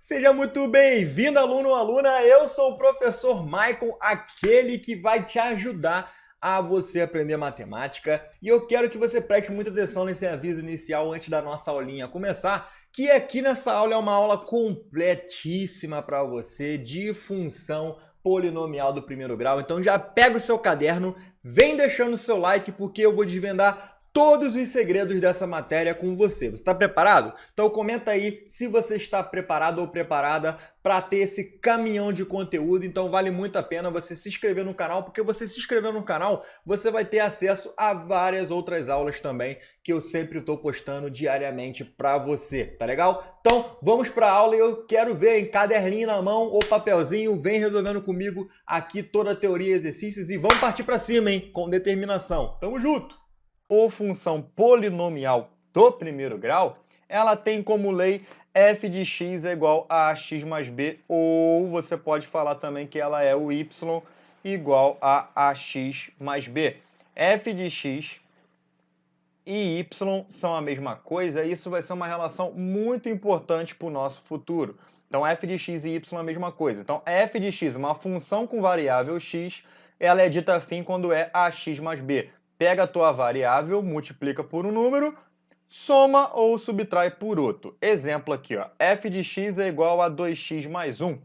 Seja muito bem-vindo, aluno ou aluna. Eu sou o professor Michael, aquele que vai te ajudar a você aprender matemática. E eu quero que você preste muita atenção nesse aviso inicial antes da nossa aulinha começar, que aqui nessa aula é uma aula completíssima para você de função polinomial do primeiro grau. Então já pega o seu caderno, vem deixando o seu like, porque eu vou desvendar todos os segredos dessa matéria com você. Você está preparado? Então comenta aí se você está preparado ou preparada para ter esse caminhão de conteúdo. Então vale muito a pena você se inscrever no canal, porque você se inscrever no canal, você vai ter acesso a várias outras aulas também que eu sempre estou postando diariamente para você, tá legal? Então vamos para a aula e eu quero ver em caderninho na mão ou papelzinho, vem resolvendo comigo aqui toda a teoria e exercícios e vamos partir para cima, hein? Com determinação. Tamo junto! Ou função polinomial do primeiro grau, ela tem como lei f de x é igual a x mais b, ou você pode falar também que ela é o y igual a ax mais b. F de x e y são a mesma coisa, e isso vai ser uma relação muito importante para o nosso futuro. Então, f de x e y é a mesma coisa. Então, f de x, uma função com variável x, ela é dita afim quando é ax mais b. Pega a tua variável, multiplica por um número, soma ou subtrai por outro. Exemplo aqui, ó, f de x é igual a 2x mais 1. O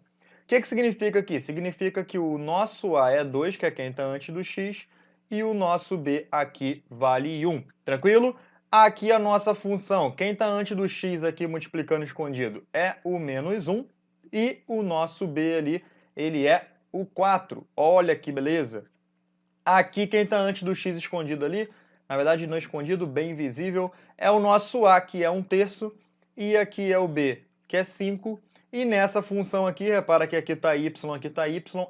que significa aqui? Significa que o nosso a é 2, que é quem está antes do x, e o nosso b aqui vale 1. Tranquilo? Aqui a nossa função, quem está antes do x aqui multiplicando escondido é o menos 1, e o nosso b ali, ele é o 4. Olha que beleza! Aqui quem está antes do x escondido ali, na verdade não escondido, bem visível, é o nosso a, que é 1/3, e aqui é o b, que é 5. E nessa função aqui, repara que aqui está y,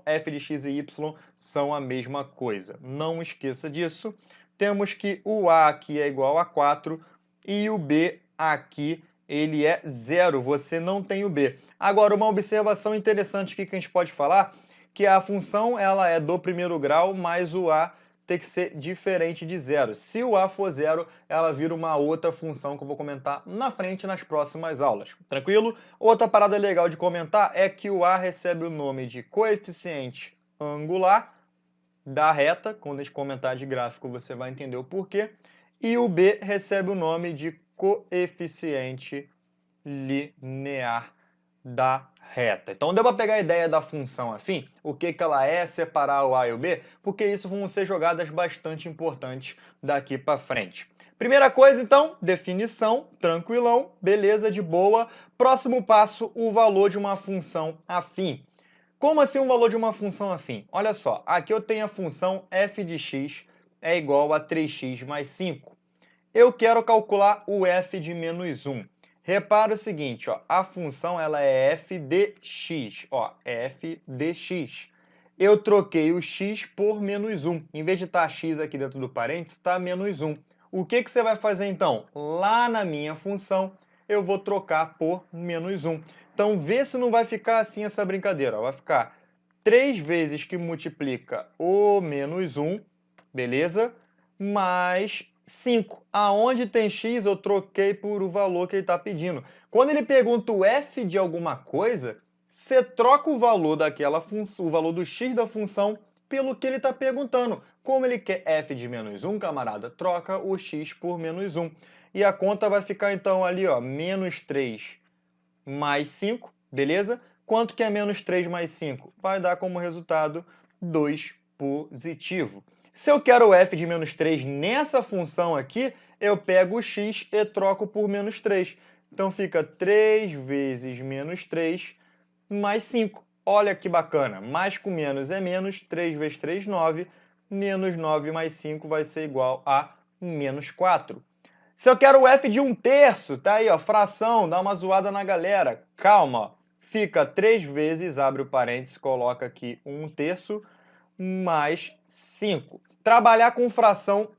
f de x e y são a mesma coisa. Não esqueça disso. Temos que o a aqui é igual a 4 e o b aqui ele é 0. Você não tem o b. Agora, uma observação interessante aqui que a gente pode falar, que a função ela é do primeiro grau, mas o a tem que ser diferente de 0. Se o a for 0, ela vira uma outra função que eu vou comentar na frente nas próximas aulas. Tranquilo? Outra parada legal de comentar é que o a recebe o nome de coeficiente angular da reta. Quando a gente comentar de gráfico, você vai entender o porquê. E o b recebe o nome de coeficiente linear da reta. Então deu para pegar a ideia da função afim, o que ela é, separar o a e o b, porque isso vão ser jogadas bastante importantes daqui para frente. Primeira coisa, então, definição, tranquilão, beleza, de boa. Próximo passo, o valor de uma função afim. Como assim um valor de uma função afim? Olha só, aqui eu tenho a função f de x é igual a 3x mais 5. Eu quero calcular o f de menos 1. Repara o seguinte, ó, a função ela é f de x. Ó, f de x. Eu troquei o x por menos 1. Em vez de estar x aqui dentro do parênteses, está menos 1. O que você vai fazer então? Lá na minha função, eu vou trocar por menos 1. Então, vê se não vai ficar assim essa brincadeira. Ó. Vai ficar 3 vezes que multiplica o menos 1, beleza? Mais 5. Aonde tem x, eu troquei por o valor que ele está pedindo. Quando ele pergunta o f de alguma coisa, você troca o valor daquela função, o valor do x da função, pelo que ele está perguntando. Como ele quer f de menos 1, camarada, troca o x por menos 1. E a conta vai ficar então ali, ó, menos 3 mais 5, beleza? Quanto que é menos 3 mais 5? Vai dar como resultado 2 positivo. Se eu quero o f de menos 3 nessa função aqui, eu pego o x e troco por menos 3. Então fica 3 vezes menos 3 mais 5. Olha que bacana. Mais com menos é menos. 3 vezes 3, 9. Menos 9 mais 5 vai ser igual a menos 4. Se eu quero o f de 1/3, tá aí, ó, fração, dá uma zoada na galera. Calma, ó. Fica 3 vezes, abre o parênteses, coloca aqui 1/3, mais 5. Trabalhar com fração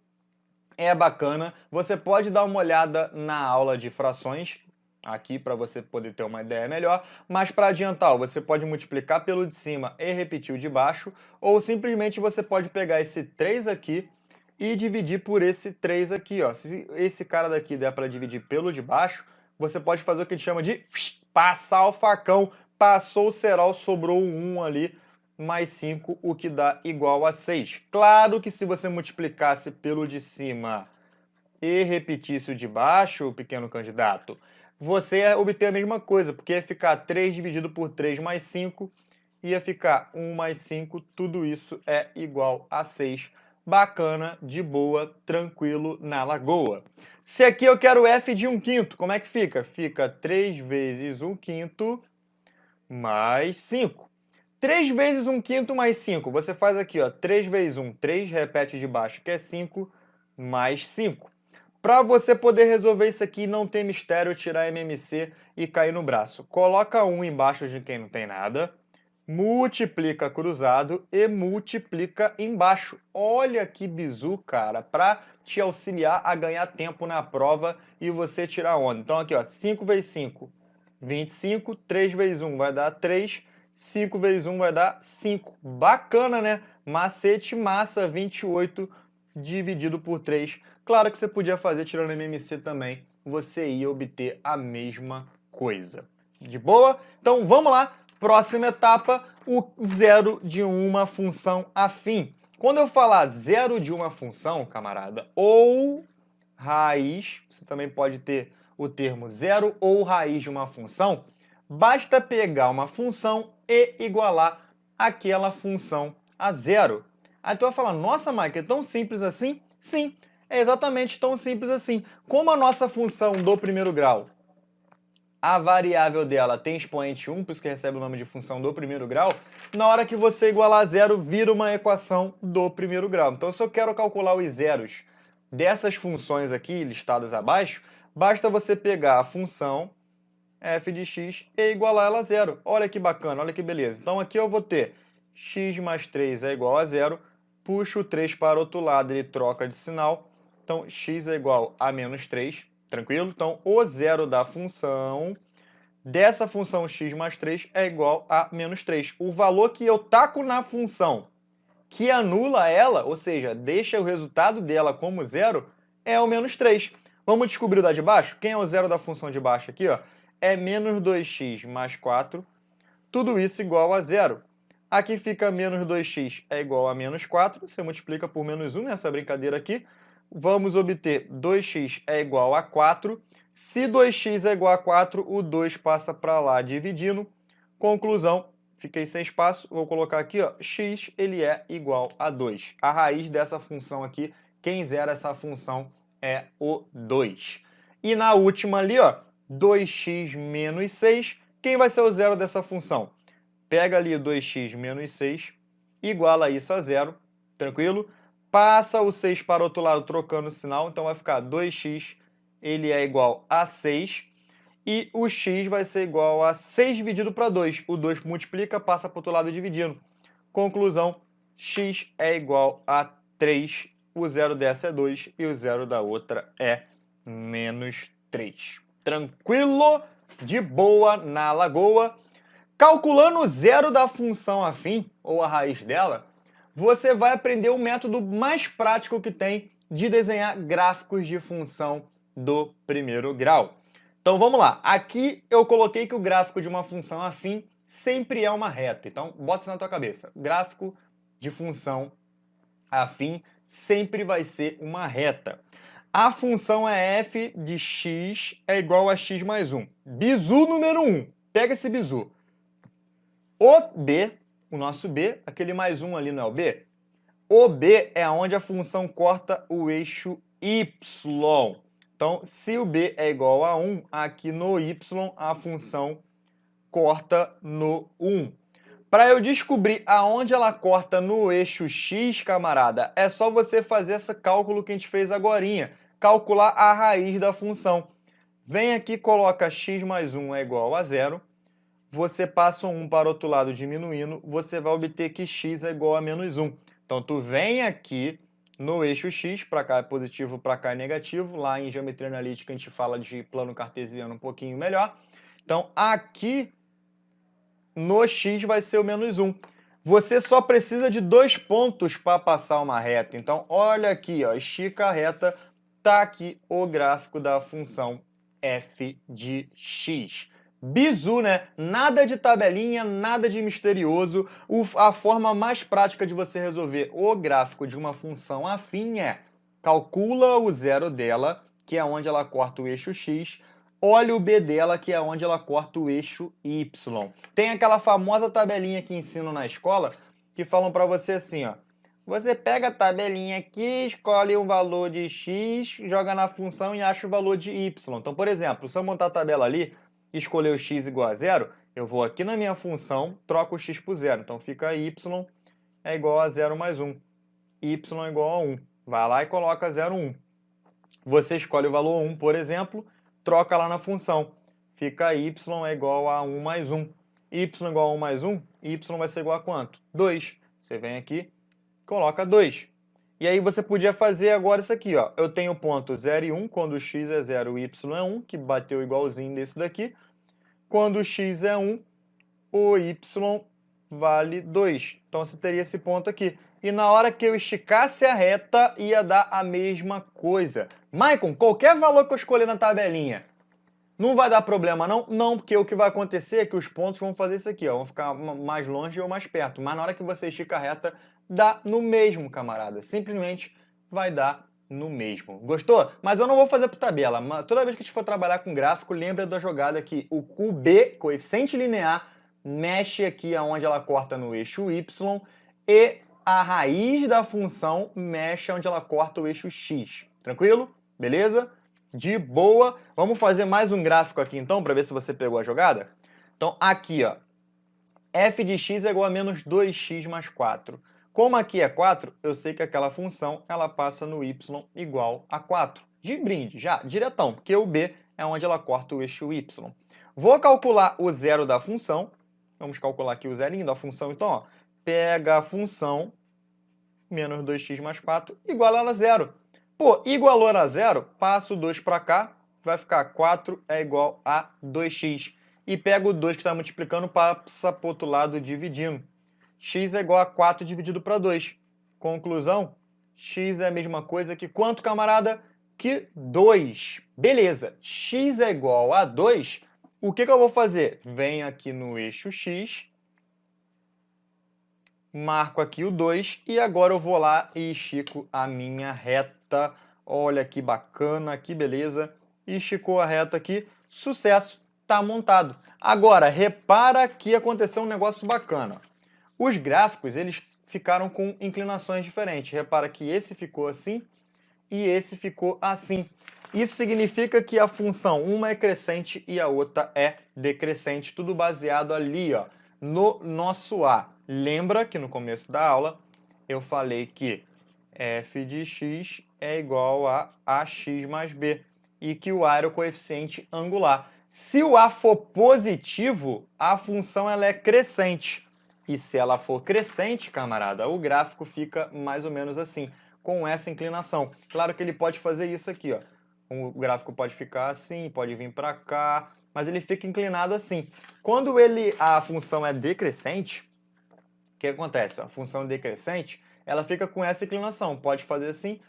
é bacana. Você pode dar uma olhada na aula de frações, aqui para você poder ter uma ideia melhor, mas para adiantar, ó, você pode multiplicar pelo de cima e repetir o de baixo, ou simplesmente você pode pegar esse 3 aqui e dividir por esse 3 aqui. Ó. Se esse cara daqui der para dividir pelo de baixo, você pode fazer o que a gente chama de passar o facão, passou o cerol, sobrou um 1 ali, mais 5, o que dá igual a 6. Claro que se você multiplicasse pelo de cima e repetisse o de baixo, pequeno candidato, você ia obter a mesma coisa, porque ia ficar 3 dividido por 3 mais 5, ia ficar 1 mais 5, tudo isso é igual a 6. Bacana, de boa, tranquilo, na lagoa. Se aqui eu quero f de 1/5, como é que fica? Fica 3 vezes 1/5 mais 5. 3 vezes 1/5 mais 5, você faz aqui, ó, 3 vezes 1, 3, repete de baixo, que é 5, mais 5. Para você poder resolver isso aqui, não tem mistério, tirar MMC e cair no braço. Coloca 1 embaixo de quem não tem nada, multiplica cruzado e multiplica embaixo. Olha que bizu, cara, para te auxiliar a ganhar tempo na prova e você tirar onda. Então aqui, ó, 5 vezes 5, 25, 3 vezes 1 vai dar 3, 5 vezes 1 vai dar 5. Bacana, né? Macete massa, 28 dividido por 3. Claro que você podia fazer tirando MMC também, você ia obter a mesma coisa. De boa? Então vamos lá, próxima etapa, o zero de uma função afim. Quando eu falar zero de uma função, camarada, ou raiz, você também pode ter o termo zero ou raiz de uma função, basta pegar uma função e igualar aquela função a zero. Aí tu vai falar, nossa, Mike, é tão simples assim? Sim, é exatamente tão simples assim. Como a nossa função do primeiro grau, a variável dela tem expoente 1, por isso que recebe o nome de função do primeiro grau, na hora que você igualar a zero, vira uma equação do primeiro grau. Então, se eu quero calcular os zeros dessas funções aqui, listadas abaixo, basta você pegar a função f de x e igualar ela a zero. Olha que bacana, olha que beleza. Então, aqui eu vou ter x mais 3 é igual a zero, puxo o 3 para o outro lado, ele troca de sinal, então x é igual a menos 3, tranquilo? Então, o zero da função, dessa função x mais 3 é igual a menos 3. O valor que eu taco na função que anula ela, ou seja, deixa o resultado dela como zero, é o menos 3. Vamos descobrir o da de baixo? Quem é o zero da função de baixo aqui? Ó? É menos 2x mais 4, tudo isso igual a zero. Aqui fica menos 2x é igual a menos 4, você multiplica por menos 1 nessa brincadeira aqui. Vamos obter 2x é igual a 4. Se 2x é igual a 4, o 2 passa para lá dividindo. Conclusão, fiquei sem espaço, vou colocar aqui, ó, x ele é igual a 2. A raiz dessa função aqui, quem zera essa função é o 2. E na última ali, ó, 2x menos 6, quem vai ser o zero dessa função? Pega ali 2x menos 6, iguala isso a zero, tranquilo? Passa o 6 para o outro lado trocando o sinal, então vai ficar 2x, ele é igual a 6, e o x vai ser igual a 6 dividido para 2. O 2 multiplica, passa para o outro lado dividindo. Conclusão, x é igual a 3, o zero dessa é 2 e o zero da outra é menos 3. Tranquilo? De boa na lagoa. Calculando o zero da função afim, ou a raiz dela, você vai aprender o método mais prático que tem de desenhar gráficos de função do primeiro grau. Então vamos lá. Aqui eu coloquei que o gráfico de uma função afim sempre é uma reta. Então bota isso na tua cabeça. Gráfico de função afim sempre vai ser uma reta. A função é f de x é igual a x mais 1. Bizu número 1. Pega esse bizu. O b, o nosso b, aquele mais 1 ali não é o b? O b é onde a função corta o eixo y. Então, se o b é igual a 1, aqui no y a função corta no 1. Para eu descobrir aonde ela corta no eixo x, camarada, é só você fazer esse cálculo que a gente fez agorinha. Calcular a raiz da função. Vem aqui, coloca x mais 1 é igual a 0. Você passa um 1 para o outro lado diminuindo, você vai obter que x é igual a menos 1. Então, tu vem aqui no eixo x, para cá é positivo, para cá é negativo. Lá em geometria analítica a gente fala de plano cartesiano um pouquinho melhor. Então, aqui no x vai ser o menos 1. Você só precisa de 2 pontos para passar uma reta. Então, olha aqui, ó, estica a reta, tá aqui o gráfico da função f de x. Bizu, né? Nada de tabelinha, nada de misterioso. A forma mais prática de você resolver o gráfico de uma função afim é calcula o zero dela, que é onde ela corta o eixo x, olha o b dela, que é onde ela corta o eixo y. Tem aquela famosa tabelinha que ensino na escola, que falam para você assim, ó. Você pega a tabelinha aqui, escolhe um valor de x, joga na função e acha o valor de y. Então, por exemplo, se eu montar a tabela ali, escolher o x igual a zero, eu vou aqui na minha função, troco o x por zero. Então, fica y é igual a 0 mais 1. Y é igual a 1. Vai lá e coloca 0, 1. Você escolhe o valor 1, por exemplo, troca lá na função. Fica y é igual a 1 mais 1. Y igual a 1 mais 1, y vai ser igual a quanto? 2. Você vem aqui, coloca 2. E aí você podia fazer agora isso aqui, ó. Eu tenho ponto 0 e 1, quando x é 0, o y é 1, que bateu igualzinho desse daqui. Quando x é 1, o y vale 2. Então você teria esse ponto aqui. E na hora que eu esticasse a reta, ia dar a mesma coisa. Maicon, qualquer valor que eu escolher na tabelinha, não vai dar problema não? Não, porque o que vai acontecer é que os pontos vão fazer isso aqui, ó, vão ficar mais longe ou mais perto. Mas na hora que você estica a reta, dá no mesmo, camarada. Simplesmente vai dar no mesmo. Gostou? Mas eu não vou fazer por tabela. Toda vez que a gente for trabalhar com gráfico, lembra da jogada que o QB, coeficiente linear, mexe aqui onde ela corta no eixo y e a raiz da função mexe onde ela corta o eixo x. Tranquilo? Beleza? De boa. Vamos fazer mais um gráfico aqui então, para ver se você pegou a jogada. Então aqui, ó, f de x é igual a menos 2x mais 4. Como aqui é 4, eu sei que aquela função ela passa no y igual a 4. De brinde, já, diretão, porque o b é onde ela corta o eixo y. Vou calcular o zero da função. Vamos calcular aqui o zerinho da função, então, ó. Pega a função, menos 2x mais 4, igual a zero. Pô, igualou a zero, passa o 2 para cá, vai ficar 4 é igual a 2x. E pega o 2 que está multiplicando, passa para o outro lado dividindo. X é igual a 4 dividido para 2. Conclusão, x é a mesma coisa que quanto, camarada? Que 2. Beleza, x é igual a 2. O que eu vou fazer? Venho aqui no eixo x, marco aqui o 2 e agora eu vou lá e estico a minha reta. Olha que bacana, que beleza. Esticou a reta aqui, sucesso, tá montado. Agora, repara que aconteceu um negócio bacana. Os gráficos, eles ficaram com inclinações diferentes. Repara que esse ficou assim e esse ficou assim. Isso significa que a função, uma é crescente e a outra é decrescente, tudo baseado ali, ó, no nosso A. Lembra que no começo da aula eu falei que f de x é igual a ax mais b e que o A era o coeficiente angular. Se o A for positivo, a função ela é crescente. E se ela for crescente, camarada, o gráfico fica mais ou menos assim, com essa inclinação. Claro que ele pode fazer isso aqui, ó. O gráfico pode ficar assim, pode vir para cá, mas ele fica inclinado assim. Quando a função é decrescente, o que acontece? A função decrescente, ela fica com essa inclinação. Pode fazer assim,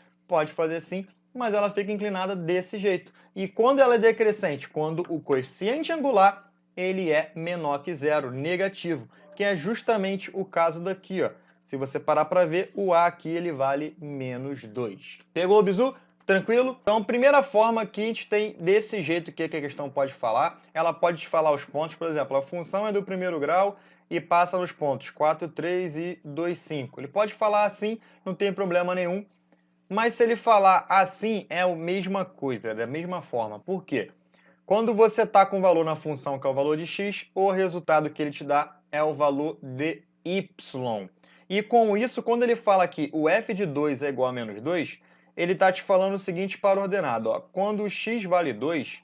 mas ela fica inclinada desse jeito. E quando ela é decrescente? Quando o coeficiente angular ele é menor que zero, negativo, que é justamente o caso daqui, ó. Se você parar para ver, o A aqui ele vale menos 2. Pegou o bizu? Tranquilo? Então, a primeira forma que a gente tem desse jeito que a questão pode falar, ela pode te falar os pontos, por exemplo, a função é do primeiro grau e passa nos pontos 4, 3 e 2, 5. Ele pode falar assim, não tem problema nenhum, mas se ele falar assim, é a mesma coisa, é da mesma forma. Por quê? Quando você está com o valor na função, que é o valor de x, o resultado que ele te dá é o valor de y. E com isso, quando ele fala que o f de 2 é igual a menos 2, ele está te falando o seguinte para o ordenado. Ó, quando o x vale 2,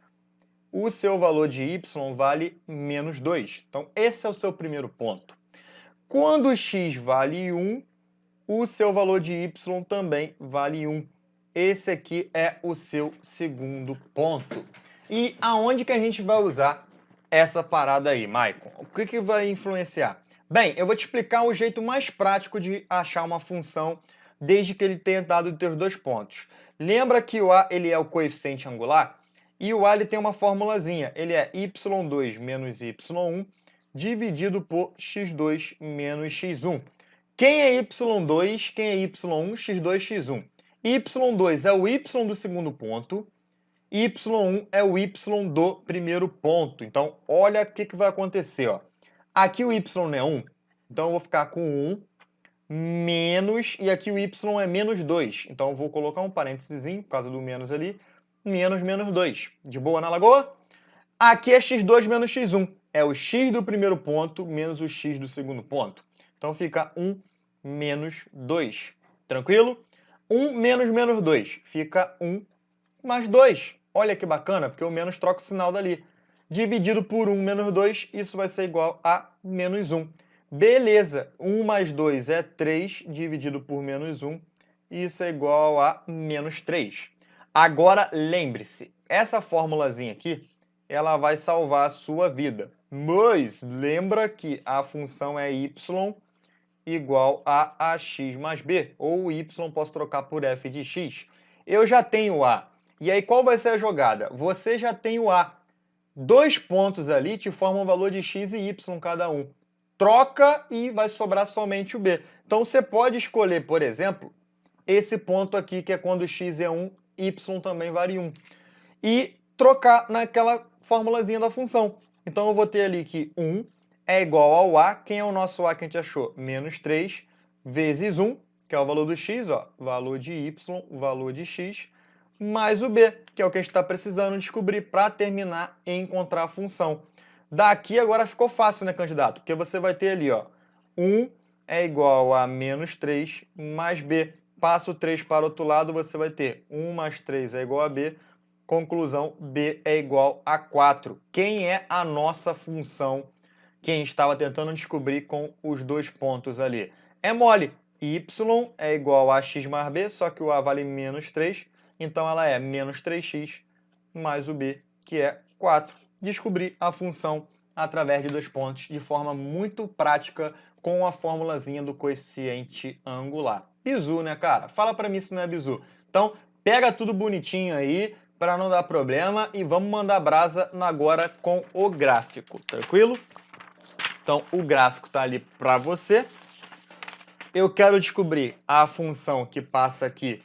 o seu valor de y vale menos 2. Então, esse é o seu primeiro ponto. Quando o x vale 1, o seu valor de y também vale 1. Esse aqui é o seu segundo ponto. E aonde que a gente vai usar essa parada aí, Maicon? O que vai influenciar? Bem, eu vou te explicar o jeito mais prático de achar uma função desde que ele tenha dado os teus 2 pontos. Lembra que o A ele é o coeficiente angular? E o a ele tem uma formulazinha, ele é y2 menos y1 dividido por x2 menos x1. Quem é y2, quem é y1, x2, x1? y2 é o y do segundo ponto, y1 é o y do primeiro ponto. Então, olha o que vai acontecer. Ó. Aqui o y é 1, então eu vou ficar com 1 menos, e aqui o y é menos 2. Então eu vou colocar um parênteses por causa do menos ali, menos 2. De boa na lagoa? Aqui é x2 menos x1. É o x do primeiro ponto menos o x do segundo ponto. Então fica 1 menos 2. Tranquilo? 1 menos 2 fica 1 mais 2. Olha que bacana, porque o menos troca o sinal dali. Dividido por 1 menos 2, isso vai ser igual a menos 1. Beleza, 1 mais 2 é 3, dividido por menos 1, isso é igual a menos 3. Agora, lembre-se, essa formulazinha aqui, ela vai salvar a sua vida. Mas, lembra que a função é y igual a ax mais b, ou y posso trocar por f de x. Eu já tenho a. E aí, qual vai ser a jogada? Você já tem o a. Dois pontos ali te formam um valor de x e y cada um. Troca e vai sobrar somente o b. Então, você pode escolher, por exemplo, esse ponto aqui, que é quando x é 1, y também vale 1. E trocar naquela formulazinha da função. Então, eu vou ter ali que 1 é igual ao a. Quem é o nosso a que a gente achou? Menos 3 vezes 1, que é o valor do x, ó, valor de y, valor de x, mais o b, que é o que a gente está precisando descobrir para terminar e encontrar a função. Daqui agora ficou fácil, né, candidato? Porque você vai ter ali, ó, 1 é igual a menos 3 mais b. Passa o 3 para o outro lado, você vai ter 1 mais 3 é igual a b. Conclusão, b é igual a 4. Quem é a nossa função que a gente estava tentando descobrir com os dois pontos ali? É mole. Y é igual a x mais b, só que o a vale menos 3. Então, ela é menos 3x mais o b, que é 4. Descobri a função através de dois pontos de forma muito prática com a formulazinha do coeficiente angular. Bizu, né, cara? Fala para mim se não é bizu. Então, pega tudo bonitinho aí para não dar problema e vamos mandar brasa agora com o gráfico, tranquilo? Então, o gráfico está ali para você. Eu quero descobrir a função que passa aqui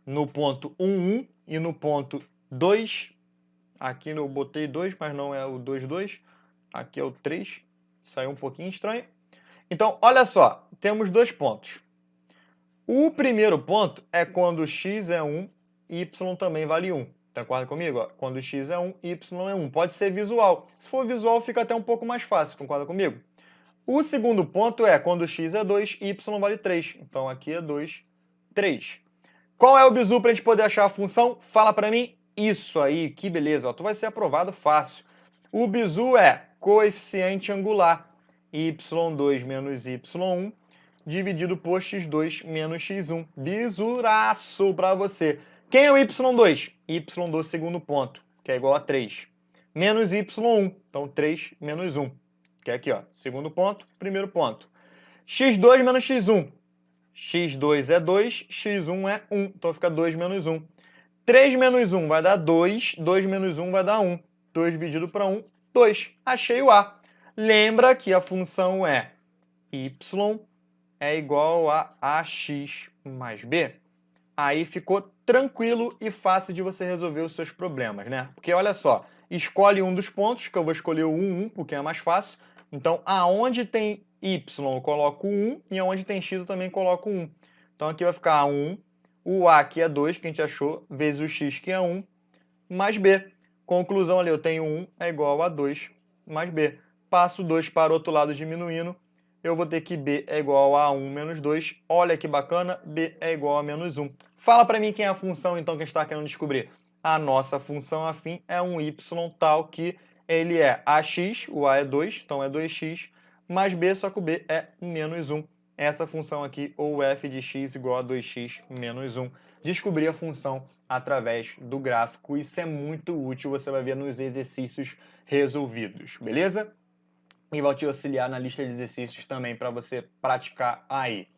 no ponto 1, 1 e no ponto 2. Aqui eu botei 2, mas não é o 2, 2. Aqui é o 3. Saiu um pouquinho estranho. Então, olha só. Temos dois pontos. O primeiro ponto é quando x é 1, y também vale 1. Concorda comigo? Ó, quando x é 1, y é 1. Pode ser visual. Se for visual, fica até um pouco mais fácil. Concorda comigo? O segundo ponto é quando x é 2, y vale 3. Então, aqui é 2, 3. Qual é o bizu para a gente poder achar a função? Fala para mim. Isso aí, que beleza. Ó, tu vai ser aprovado fácil. O bizu é coeficiente angular. y2 menos y1 dividido por x2 menos x1. Bizuraço para você. Quem é o y2? y do segundo ponto, que é igual a 3. Menos y1. Então, 3 menos 1. Que é aqui, ó. Segundo ponto, primeiro ponto. x2 menos x1. x2 é 2, x1 é 1. Então fica 2 menos 1. 3 menos 1 vai dar 2, 2 menos 1 vai dar 1. 2 dividido para 1, 2. Achei o a. Lembra que a função é y é igual a ax mais b. Aí ficou tranquilo e fácil de você resolver os seus problemas, né? Porque olha só, escolhe um dos pontos, que eu vou escolher o 1, 1, porque é mais fácil. Então, aonde tem y, eu coloco 1, e aonde tem x, eu também coloco 1. Então, aqui vai ficar 1, o a, que é 2, que a gente achou, vezes o x, que é 1, mais b. Conclusão ali, eu tenho 1 é igual a 2 mais b. Passo 2 para o outro lado diminuindo, eu vou ter que b é igual a 1 menos 2. Olha que bacana, b é igual a menos 1. Fala para mim quem é a função, então, que a gente está querendo descobrir. A nossa função afim é um y tal que ele é ax, o a é 2, então é 2x, mais b, só que o b é menos 1. Essa função aqui, ou f de x igual a 2x menos 1. Descobrir a função através do gráfico. Isso é muito útil, você vai ver nos exercícios resolvidos, beleza? E vai te auxiliar na lista de exercícios também para você praticar aí.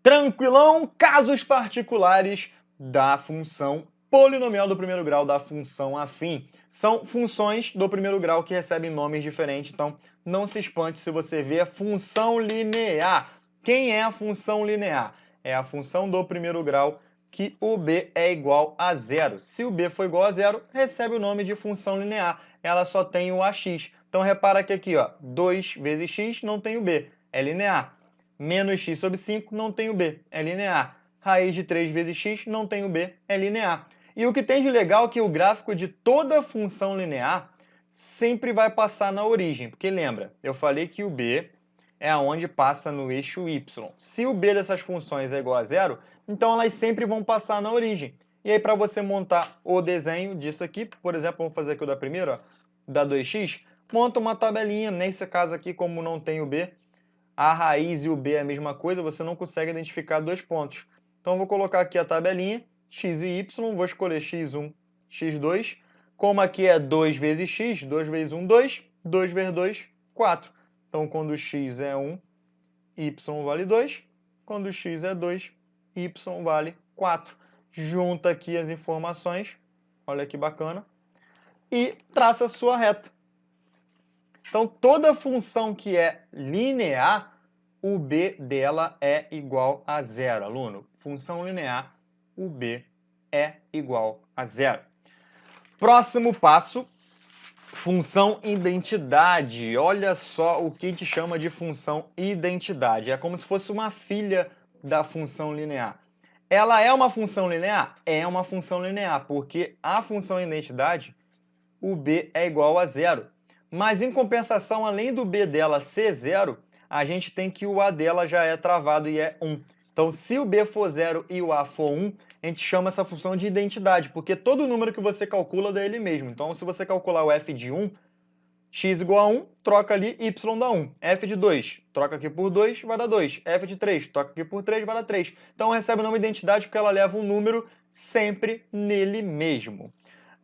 Tranquilão? Casos particulares da função polinomial do primeiro grau da função afim. São funções do primeiro grau que recebem nomes diferentes, então não se espante se você vê a função linear. Quem é a função linear? É a função do primeiro grau que o b é igual a zero. Se o b for igual a zero, recebe o nome de função linear. Ela só tem o ax. Então repara que aqui, ó, 2 vezes x não tem o b, é linear. Menos x sobre 5 não tem o b, é linear. Raiz de 3 vezes x não tem o b, é linear. E o que tem de legal é que o gráfico de toda função linear sempre vai passar na origem. Porque lembra, eu falei que o b é aonde passa no eixo y. Se o b dessas funções é igual a zero, então elas sempre vão passar na origem. E aí para você montar o desenho disso aqui, por exemplo, vamos fazer aqui o da primeira, ó, da 2x, monta uma tabelinha. Nesse caso aqui, como não tem o b, a raiz e o b é a mesma coisa, você não consegue identificar dois pontos. Então, eu vou colocar aqui a tabelinha, x e y, vou escolher x1, x2. Como aqui é 2 vezes x, 2 vezes 1, 2, 2 vezes 2, 4. Então, quando x é 1, y vale 2. Quando x é 2, y vale 4. Junta aqui as informações, olha que bacana, e traça a sua reta. Então, toda função que é linear, o b dela é igual a zero, aluno. Função linear, o b é igual a zero. Próximo passo, função identidade. Olha só o que a gente chama de função identidade. É como se fosse uma filha da função linear. Ela é uma função linear? É uma função linear, porque a função identidade, o b é igual a zero. Mas, em compensação, além do b dela ser zero, a gente tem que o a dela já é travado e é 1. Então, se o b for 0 e o a for 1, a gente chama essa função de identidade, porque todo número que você calcula dá ele mesmo. Então, se você calcular o f de 1, x igual a 1, troca ali, y dá 1. F de 2, troca aqui por 2, vai dar 2. F de 3, troca aqui por 3, vai dar 3. Então, recebe o nome identidade porque ela leva um número sempre nele mesmo.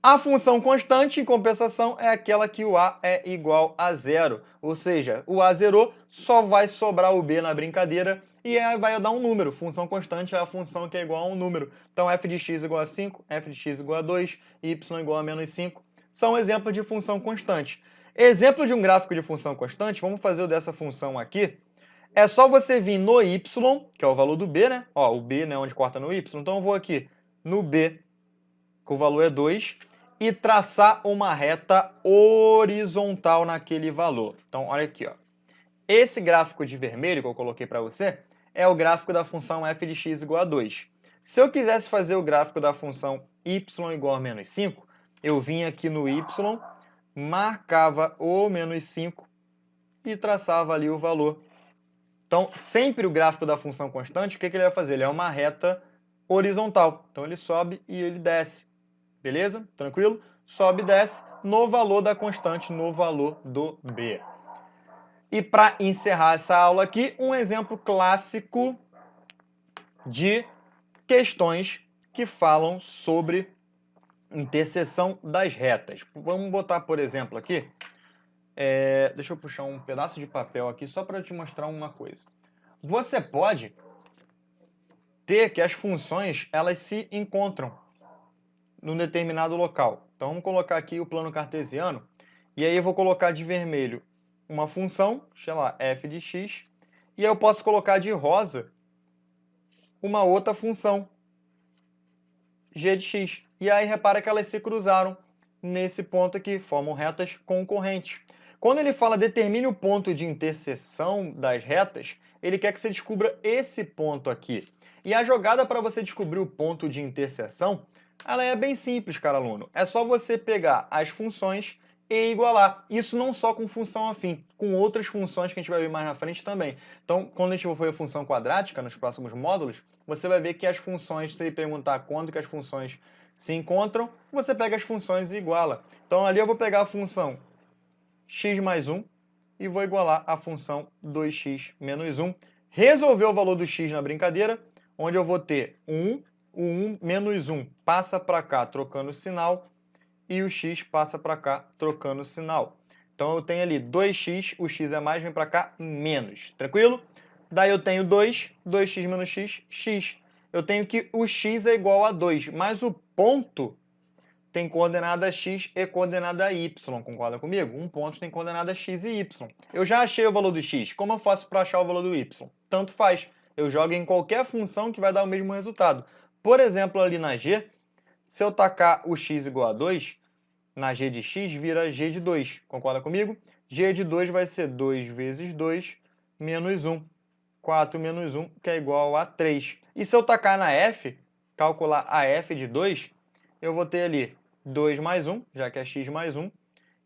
A função constante, em compensação, é aquela que o a é igual a zero. Ou seja, o a zerou, só vai sobrar o b na brincadeira e vai dar um número. Função constante é a função que é igual a um número. Então, f de x igual a 5, f de x igual a 2, y igual a menos 5. São exemplos de função constante. Exemplo de um gráfico de função constante, vamos fazer o dessa função aqui. É só você vir no y, que é o valor do b, né? Ó, o b, né, onde corta no y. Então, eu vou aqui no b, que o valor é 2, e traçar uma reta horizontal naquele valor. Então, olha aqui, ó. Esse gráfico de vermelho que eu coloquei para você é o gráfico da função f de x igual a 2. Se eu quisesse fazer o gráfico da função y igual a menos 5, eu vinha aqui no y, marcava o menos 5 e traçava ali o valor. Então, sempre o gráfico da função constante, o que ele vai fazer? Ele é uma reta horizontal. Então, ele sobe e ele desce. Beleza? Tranquilo? Sobe e desce no valor da constante, no valor do b. E para encerrar essa aula aqui, um exemplo clássico de questões que falam sobre interseção das retas. Vamos botar, por exemplo, aqui. Deixa eu puxar um pedaço de papel aqui só para te mostrar uma coisa. Você pode ter que as funções elas se encontram num determinado local. Então, vamos colocar aqui o plano cartesiano, e aí eu vou colocar de vermelho uma função, sei lá, f de x, e aí eu posso colocar de rosa uma outra função, g de x. E aí, repara que elas se cruzaram nesse ponto aqui, formam retas concorrentes. Quando ele fala determine o ponto de interseção das retas, ele quer que você descubra esse ponto aqui. E a jogada para você descobrir o ponto de interseção, ela é bem simples, cara aluno. É só você pegar as funções e igualar. Isso não só com função afim, com outras funções que a gente vai ver mais na frente também. Então, quando a gente for ver a função quadrática nos próximos módulos, você vai ver que as funções, se ele perguntar quando que as funções se encontram, você pega as funções e iguala. Então, ali eu vou pegar a função x mais 1 e vou igualar a função 2x menos 1. Resolver o valor do x na brincadeira, onde eu vou ter 1, o 1 menos 1 passa para cá trocando o sinal, e o x passa para cá trocando o sinal. Então eu tenho ali 2x, o x é mais, vem para cá, menos. Tranquilo? Daí eu tenho 2, 2x menos x, x. Eu tenho que o x é igual a 2, mas o ponto tem coordenada x e coordenada y, concorda comigo? Um ponto tem coordenada x e y. Eu já achei o valor do x. Como eu faço para achar o valor do y? Tanto faz. Eu jogo em qualquer função que vai dar o mesmo resultado. Por exemplo, ali na g, se eu tacar o x igual a 2, na g de x vira g de 2. Concorda comigo? G de 2 vai ser 2 vezes 2 menos 1. 4 menos 1, que é igual a 3. E se eu tacar na f, calcular a f de 2, eu vou ter ali 2 mais 1, já que é x mais 1,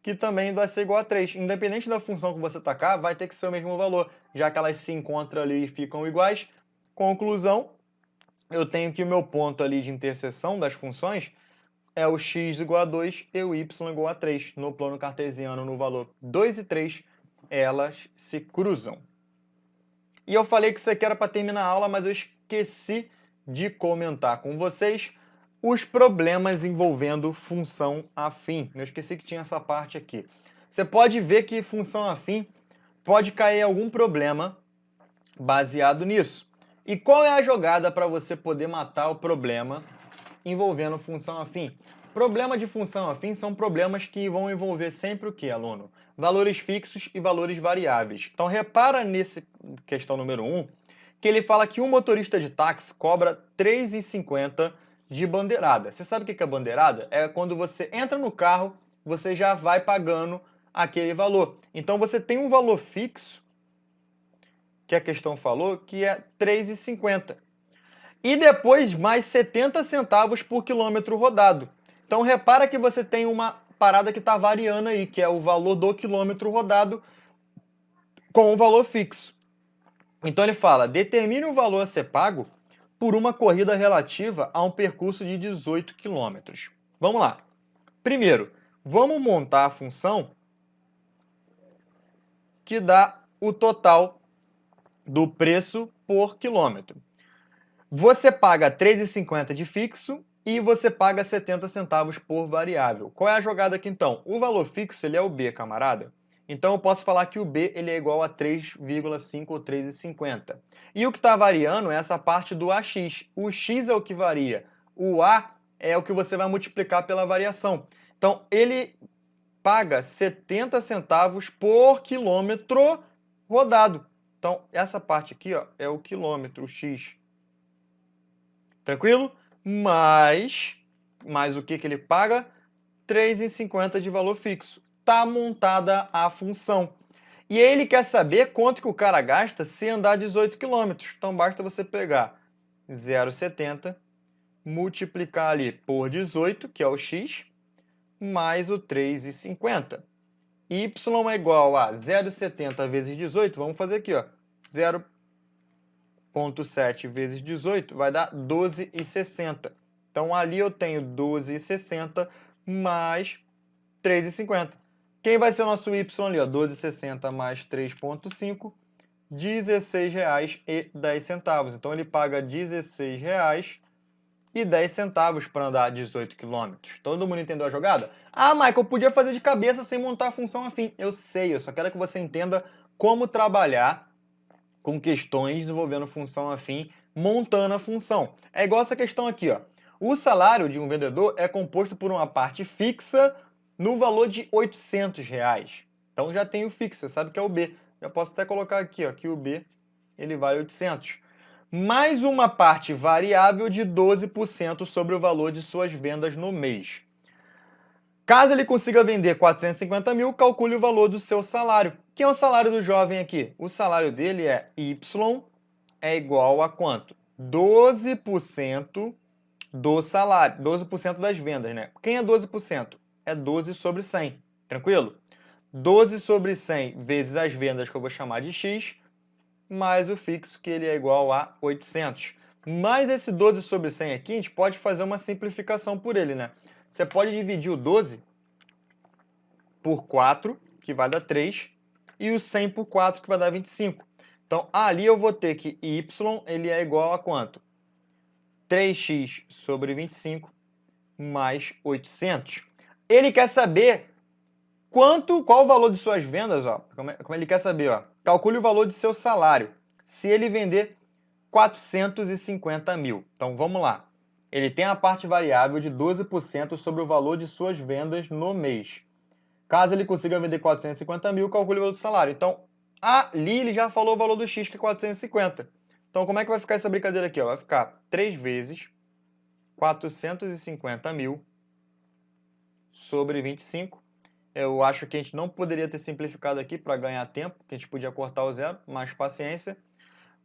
que também vai ser igual a 3. Independente da função que você tacar, vai ter que ser o mesmo valor, já que elas se encontram ali e ficam iguais. Conclusão, eu tenho que o meu ponto ali de interseção das funções é o x igual a 2 e o y igual a 3. No plano cartesiano, no valor 2 e 3, elas se cruzam. E eu falei que isso aqui era para terminar a aula, mas eu esqueci de comentar com vocês os problemas envolvendo função afim. Eu esqueci que tinha essa parte aqui. Você pode ver que função afim pode cair algum problema baseado nisso. E qual é a jogada para você poder matar o problema envolvendo função afim? Problema de função afim são problemas que vão envolver sempre o que, aluno? Valores fixos e valores variáveis. Então repara nesse questão número 1, que ele fala que um motorista de táxi cobra R$ 3,50 de bandeirada. Você sabe o que é bandeirada? É quando você entra no carro, você já vai pagando aquele valor. Então você tem um valor fixo, que a questão falou, que é R$ 3,50. E depois mais 70 centavos por quilômetro rodado. Então repara que você tem uma parada que está variando aí, que é o valor do quilômetro rodado com o valor fixo. Então ele fala, determine o valor a ser pago por uma corrida relativa a um percurso de 18 quilômetros. Vamos lá. Primeiro, vamos montar a função que dá o total do preço por quilômetro. Você paga R$ 3,50 de fixo e você paga 70 centavos por variável. Qual é a jogada aqui então? O valor fixo ele é o B, camarada. Então eu posso falar que o B ele é igual a 3,5 ou 3,50. E o que está variando é essa parte do AX. O X é o que varia. O A é o que você vai multiplicar pela variação. Então ele paga 70 centavos por quilômetro rodado. Então essa parte aqui ó, é o quilômetro, o X. Tranquilo? Mais o que ele paga? R$ 3,50 de valor fixo. Está montada a função. E aí ele quer saber quanto que o cara gasta se andar 18 km. Então basta você pegar 0,70, multiplicar ali por 18, que é o x, mais o 3,50. Y é igual a 0,70 vezes 18. Vamos fazer aqui, ó. 0,7 vezes 18 vai dar 12,60. Então, ali eu tenho 12,60 mais 3,50. Quem vai ser o nosso Y ali? 12,60 mais 3,5, R$16,10. Então, ele paga R$16,10 para andar 18 km. Todo mundo entendeu a jogada? Ah, Michael, podia fazer de cabeça sem montar a função afim. Eu sei, eu só quero que você entenda como trabalhar com questões envolvendo função afim, montando a função. É igual essa questão aqui, ó. O salário de um vendedor é composto por uma parte fixa no valor de R$800. Então já tem o fixo, você sabe que é o B. Já posso até colocar aqui, ó, que o B ele vale 800. Mais uma parte variável de 12% sobre o valor de suas vendas no mês. Caso ele consiga vender 450 mil, calcule o valor do seu salário. Quem é o salário do jovem aqui? O salário dele é Y é igual a quanto? 12% do salário, 12% das vendas, né? Quem é 12%? É 12 sobre 100, tranquilo? 12 sobre 100 vezes as vendas, que eu vou chamar de X, mais o fixo, que ele é igual a 800. Mais esse 12 sobre 100 aqui, a gente pode fazer uma simplificação por ele, né? Você pode dividir o 12 por 4, que vai dar 3, e o 100 por 4, que vai dar 25. Então, ali eu vou ter que Y ele é igual a quanto? 3x sobre 25 mais 800. Ele quer saber qual o valor de suas vendas, ó. Como ele quer saber, ó. Calcule o valor de seu salário. Se ele vender 450 mil. Então, vamos lá. ele tem a parte variável de 12% sobre o valor de suas vendas no mês. Caso ele consiga vender 450 mil, calcule o valor do salário. Então, ali ele já falou o valor do X, que é 450. Então, como é que vai ficar essa brincadeira aqui? Ó? Vai ficar 3 vezes 450 mil sobre 25. Eu acho que a gente não poderia ter simplificado aqui para ganhar tempo, que a gente podia cortar o zero, mais paciência,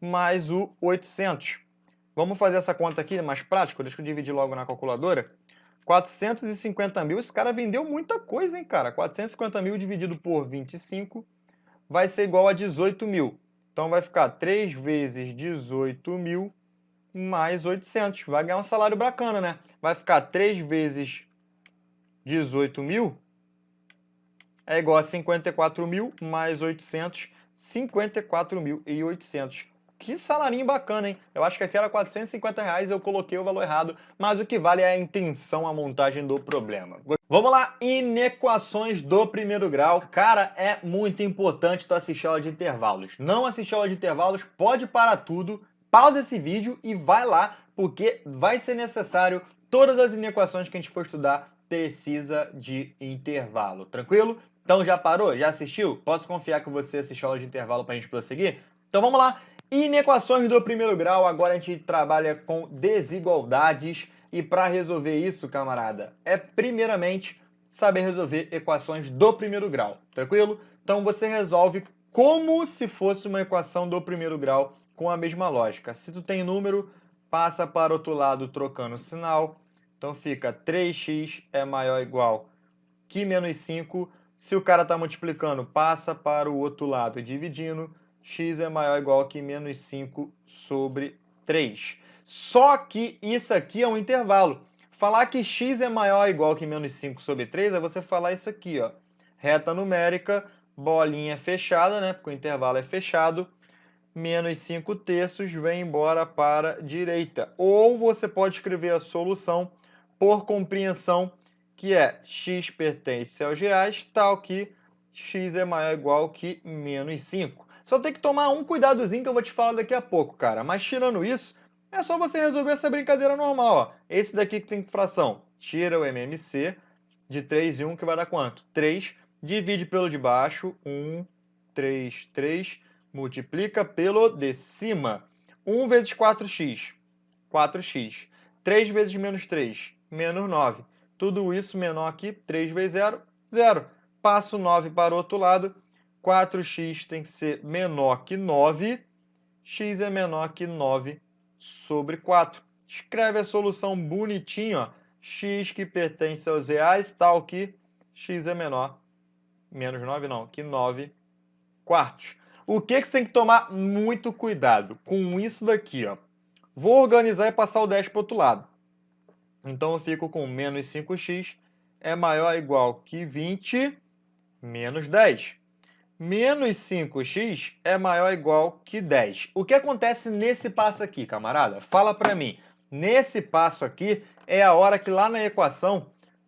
mais o 800. Vamos fazer essa conta aqui, mais prático, deixa eu dividir logo na calculadora. 450 mil, esse cara vendeu muita coisa, hein, cara? 450 mil dividido por 25 vai ser igual a 18 mil. Então vai ficar 3 vezes 18 mil mais 800. Vai ganhar um salário bacana, né? Vai ficar 3 vezes 18 mil é igual a 54 mil mais 800, 54.800. Que salarinho bacana, hein? Eu acho que aqui era 450 reais, eu coloquei o valor errado, mas o que vale é a intenção, a montagem do problema. Vamos lá, inequações do primeiro grau. Cara, é muito importante tu assistir a aula de intervalos. Não assistir a aula de intervalos, pode parar tudo, pausa esse vídeo e vai lá, porque vai ser necessário, todas as inequações que a gente for estudar precisa de intervalo, tranquilo? Então já parou? Já assistiu? Posso confiar que você assistiu a aula de intervalo para a gente prosseguir? Então vamos lá. Inequações do primeiro grau, agora a gente trabalha com desigualdades e para resolver isso, camarada, é primeiramente saber resolver equações do primeiro grau, tranquilo? Então você resolve como se fosse uma equação do primeiro grau com a mesma lógica. Se tu tem número, passa para o outro lado trocando o sinal, então fica 3x é maior ou igual que menos 5. Se o cara está multiplicando, passa para o outro lado dividindo, x é maior ou igual que menos 5 sobre 3. Só que isso aqui é um intervalo. Falar que x é maior ou igual que menos 5 sobre 3 é você falar isso aqui, ó. Reta numérica, bolinha fechada, né? Porque o intervalo é fechado. Menos 5 terços vem embora para a direita. Ou você pode escrever a solução por compreensão, que é x pertence aos reais, tal que x é maior ou igual que menos 5. Só tem que tomar um cuidadozinho que eu vou te falar daqui a pouco, cara. Mas tirando isso, é só você resolver essa brincadeira normal, ó. Esse daqui que tem fração, tira o MMC de 3 e 1, que vai dar quanto? 3, divide pelo de baixo, 1, 3, 3, multiplica pelo de cima. 1 vezes 4x, 4x. 3 vezes menos 3, menos 9. Tudo isso menor que 3 vezes 0, 0. Passo 9 para o outro lado. 4x tem que ser menor que 9. X é menor que 9 sobre 4. Escreve a solução bonitinho, ó. X que pertence aos reais, tal que x é menor, menos 9 não, que 9 quartos. O que você tem que tomar muito cuidado com isso daqui, ó. Vou organizar e passar o 10 para o outro lado. Então eu fico com menos 5x é maior ou igual que 20 menos 10. Menos 5x é maior ou igual que 10. O que acontece nesse passo aqui, camarada? Fala para mim. Nesse passo aqui é a hora que lá na equação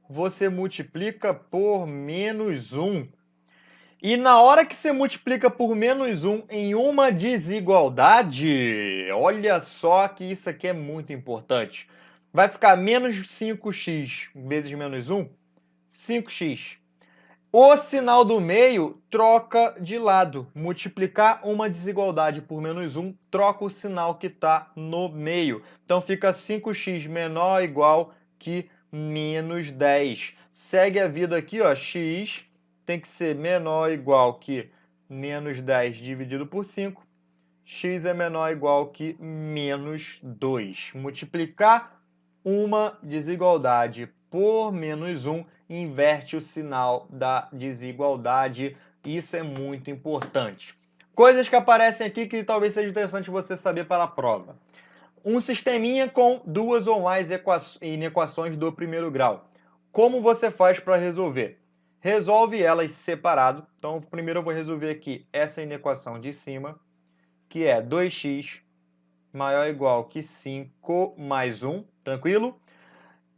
você multiplica por menos 1. E na hora que você multiplica por menos 1 em uma desigualdade, olha só que isso aqui é muito importante. Vai ficar menos 5x vezes menos 1, 5x. O sinal do meio troca de lado. Multiplicar uma desigualdade por menos 1, troca o sinal que está no meio. Então fica 5x menor ou igual que menos 10. Segue a vida aqui, ó, x tem que ser menor ou igual que menos 10 dividido por 5. X é menor ou igual que menos 2. Multiplicar uma desigualdade por menos 1 inverte o sinal da desigualdade. Isso é muito importante. Coisas que aparecem aqui que talvez seja interessante você saber para a prova. Um sisteminha com duas ou mais inequações do primeiro grau. Como você faz para resolver? Resolve elas separado. Então, primeiro eu vou resolver aqui essa inequação de cima, que é 2x maior ou igual que 5 mais 1, tranquilo?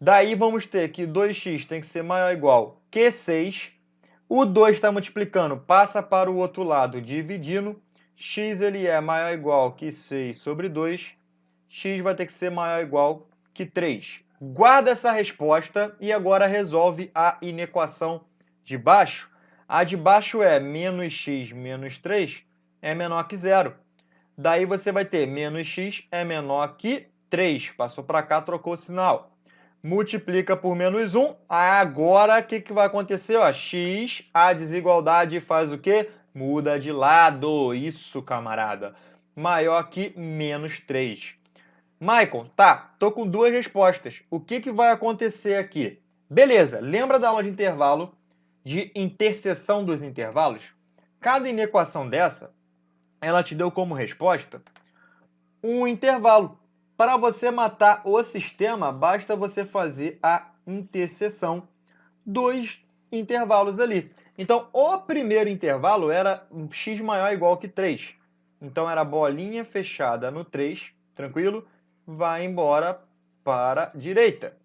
Daí vamos ter que 2x tem que ser maior ou igual que 6. O 2 está multiplicando, passa para o outro lado dividindo. X ele é maior ou igual que 6 sobre 2. X vai ter que ser maior ou igual que 3. Guarda essa resposta e agora resolve a inequação de baixo. A de baixo é menos x menos 3 é menor que 0. Daí você vai ter menos x é menor que 3. Passou para cá, trocou o sinal. Multiplica por menos 1. Agora, o que vai acontecer? Ó, x, a desigualdade faz o quê? Muda de lado. Isso, camarada. Maior que menos 3. Michael, tá, tô com duas respostas. O que vai acontecer aqui? Beleza, lembra da aula de intervalo, de interseção dos intervalos? Cada inequação dessa, ela te deu como resposta um intervalo. Para você matar o sistema, basta você fazer a interseção dos intervalos ali. Então, o primeiro intervalo era x maior ou igual que 3. Então, era bolinha fechada no 3, tranquilo? Vai embora para a direita.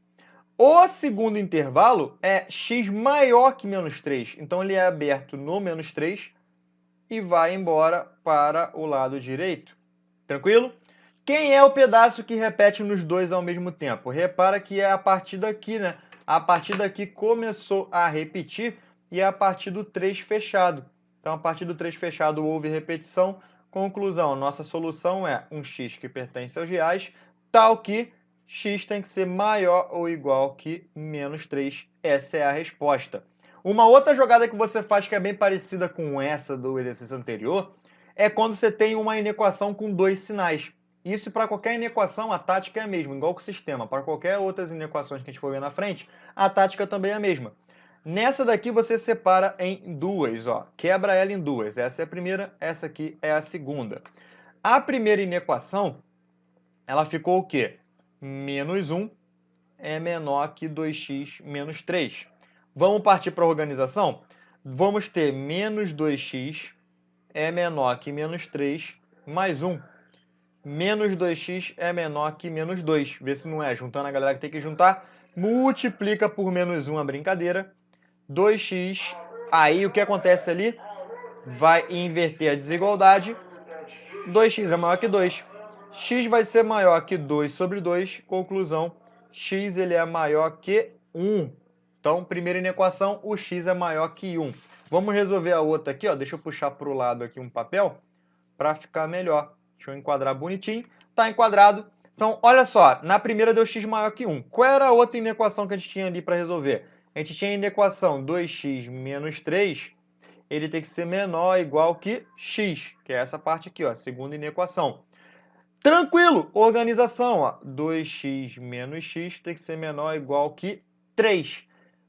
O segundo intervalo é x maior que menos 3. Então, ele é aberto no menos 3 e vai embora para o lado direito. Tranquilo? Quem é o pedaço que repete nos dois ao mesmo tempo? Repara que é a partir daqui, né? A partir daqui começou a repetir e é a partir do 3 fechado. Então, a partir do 3 fechado houve repetição. Conclusão, nossa solução é um x que pertence aos reais, tal que x tem que ser maior ou igual que menos 3. Essa é a resposta. Uma outra jogada que você faz que é bem parecida com essa do exercício anterior é quando você tem uma inequação com dois sinais. Isso para qualquer inequação, a tática é a mesma, igual com o sistema. Para qualquer outras inequações que a gente for ver na frente, a tática também é a mesma. Nessa daqui você separa em duas, ó. Quebra ela em duas. Essa é a primeira, essa aqui é a segunda. A primeira inequação, ela ficou o quê? Menos 1 é menor que 2x menos 3. Vamos partir para a organização? Vamos ter menos 2x é menor que menos 3 mais 1. Menos 2x é menor que menos 2. Vê se não é. Juntando a galera que tem que juntar. Multiplica por menos 1 a brincadeira. 2x. Aí o que acontece ali? Vai inverter a desigualdade. 2x é maior que 2. X vai ser maior que 2 sobre 2. Conclusão. X ele é maior que 1. Então, primeira inequação, o x é maior que 1. Vamos resolver a outra aqui, ó. Deixa eu puxar para o lado aqui um papel para ficar melhor. Deixa eu enquadrar bonitinho. Está enquadrado. Então, olha só. Na primeira deu x maior que 1. Qual era a outra inequação que a gente tinha ali para resolver? A gente tinha a inequação 2x menos 3. Ele tem que ser menor ou igual que x, que é essa parte aqui, ó, segunda inequação. Tranquilo, organização, ó, 2x menos x tem que ser menor ou igual que 3.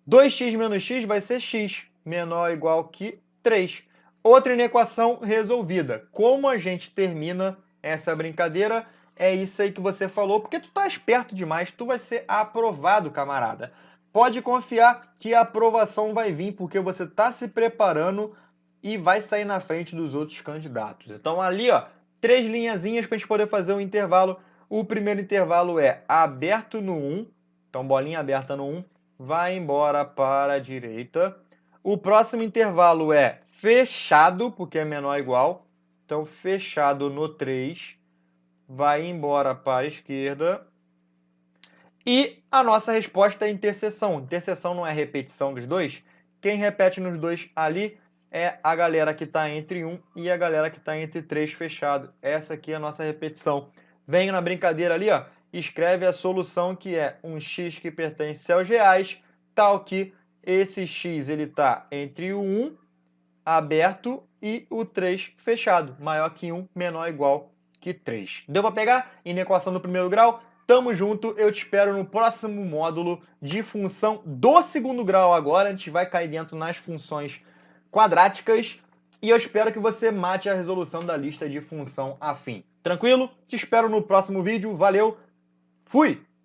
2x menos x vai ser x, menor ou igual que 3. Outra inequação resolvida. Como a gente termina essa brincadeira? É isso aí que você falou, porque tu tá esperto demais, tu vai ser aprovado, camarada. Pode confiar que a aprovação vai vir, porque você está se preparando e vai sair na frente dos outros candidatos. Então ali, ó, 3 linhazinhas para a gente poder fazer um intervalo. O primeiro intervalo é aberto no 1, então bolinha aberta no 1, vai embora para a direita. O próximo intervalo é fechado, porque é menor ou igual, então fechado no 3, vai embora para a esquerda. E a nossa resposta é interseção. Interseção não é repetição dos dois. Quem repete nos dois ali é a galera que está entre 1 e a galera que está entre 3 fechado. Essa aqui é a nossa repetição. Venho na brincadeira ali, ó, escreve a solução que é um x que pertence aos reais, tal que esse x ele está entre o 1 aberto e o 3 fechado. Maior que 1, menor ou igual que 3. Deu para pegar? Inequação do primeiro grau? Tamo junto, eu te espero no próximo módulo de função do segundo grau agora. A gente vai cair dentro nas funções quadráticas e eu espero que você mate a resolução da lista de função afim. Tranquilo? Te espero no próximo vídeo. Valeu, fui!